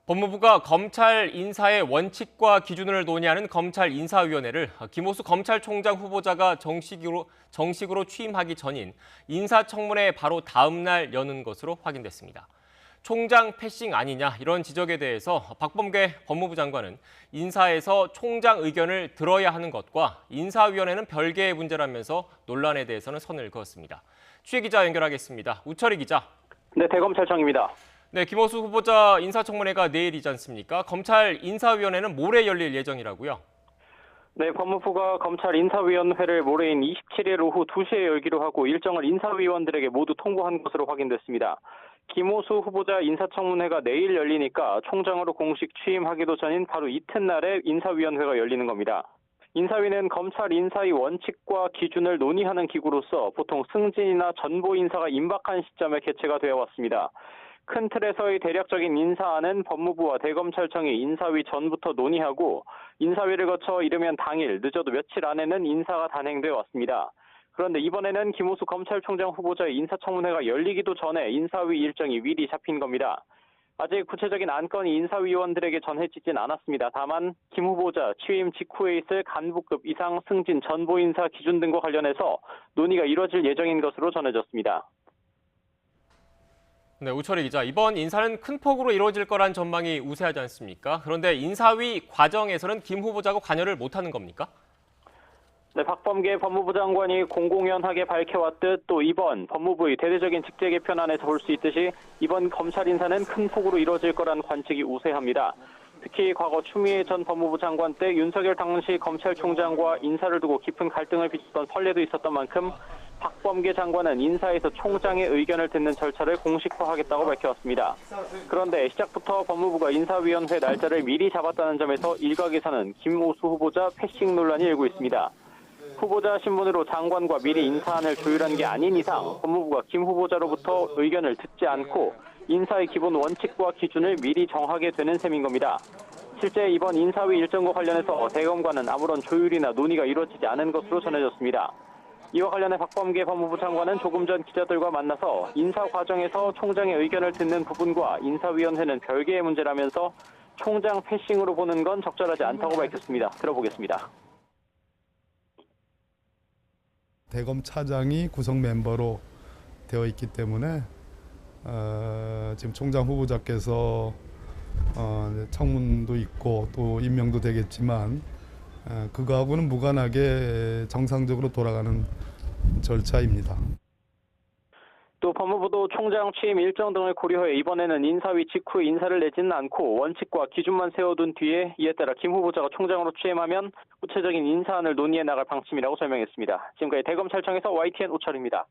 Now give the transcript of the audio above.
법무부가 검찰 인사의 원칙과 기준을 논의하는 검찰 인사위원회를 김호수 검찰총장 후보자가 정식으로 취임하기 전인 인사청문회 바로 다음 날 여는 것으로 확인됐습니다. 총장 패싱 아니냐 이런 지적에 대해서 박범계 법무부 장관은 인사에서 총장 의견을 들어야 하는 것과 인사위원회는 별개의 문제라면서 논란에 대해서는 선을 그었습니다. 취재 기자 연결하겠습니다. 우철희 기자. 네, 대검찰청입니다. 네, 김호수 후보자 인사청문회가 내일이지 않습니까? 검찰 인사위원회는 모레 열릴 예정이라고요? 네, 법무부가 검찰 인사위원회를 모레인 27일 오후 2시에 열기로 하고 일정을 인사위원들에게 모두 통보한 것으로 확인됐습니다. 김호수 후보자 인사청문회가 내일 열리니까 총장으로 공식 취임하기도 전인 바로 이튿날에 인사위원회가 열리는 겁니다. 인사위는 검찰 인사의 원칙과 기준을 논의하는 기구로서 보통 승진이나 전보 인사가 임박한 시점에 개최가 되어 왔습니다. 큰 틀에서의 대략적인 인사안은 법무부와 대검찰청이 인사위 전부터 논의하고 인사위를 거쳐 이르면 당일, 늦어도 며칠 안에는 인사가 단행되어 왔습니다. 그런데 이번에는 김호수 검찰총장 후보자의 인사청문회가 열리기도 전에 인사위 일정이 미리 잡힌 겁니다. 아직 구체적인 안건이 인사위원들에게 전해지진 않았습니다. 다만 김 후보자 취임 직후에 있을 간부급 이상 승진 전보 인사 기준 등과 관련해서 논의가 이뤄질 예정인 것으로 전해졌습니다. 네, 우철희 기자. 이번 인사는 큰 폭으로 이루어질 거란 전망이 우세하지 않습니까? 그런데 인사위 과정에서는 김 후보자가 관여를 못하는 겁니까? 네, 박범계 법무부 장관이 공공연하게 밝혀왔듯 또 이번 법무부의 대대적인 직제 개편안에서 볼 수 있듯이 이번 검찰 인사는 큰 폭으로 이루어질 거란 관측이 우세합니다. 특히 과거 추미애 전 법무부 장관 때 윤석열 당시 검찰총장과 인사를 두고 깊은 갈등을 빚었던 선례도 있었던 만큼 박범계 장관은 인사에서 총장의 의견을 듣는 절차를 공식화하겠다고 밝혀왔습니다. 그런데 시작부터 법무부가 인사위원회 날짜를 미리 잡았다는 점에서 일각에서는 김호수 후보자 패싱 논란이 일고 있습니다. 후보자 신분으로 장관과 미리 인사안을 조율한 게 아닌 이상 법무부가 김 후보자로부터 의견을 듣지 않고 인사의 기본 원칙과 기준을 미리 정하게 되는 셈인 겁니다. 실제 이번 인사위 일정과 관련해서 대검과는 아무런 조율이나 논의가 이루어지지 않은 것으로 전해졌습니다. 이와 관련해 박범계 법무부 장관은 조금 전 기자들과 만나서 인사 과정에서 총장의 의견을 듣는 부분과 인사위원회는 별개의 문제라면서 총장 패싱으로 보는 건 적절하지 않다고 밝혔습니다. 들어보겠습니다. 대검 차장이 구성 멤버로 되어 있기 때문에 지금 총장 후보자께서 청문도 있고 또 임명도 되겠지만 그거하고는 무관하게 정상적으로 돌아가는 절차입니다. 또 법무부도 총장 취임 일정 등을 고려해 이번에는 인사위 직후에 인사를 내지는 않고 원칙과 기준만 세워둔 뒤에 이에 따라 김 후보자가 총장으로 취임하면 구체적인 인사안을 논의해 나갈 방침이라고 설명했습니다. 지금까지 대검찰청에서 YTN 우철입니다.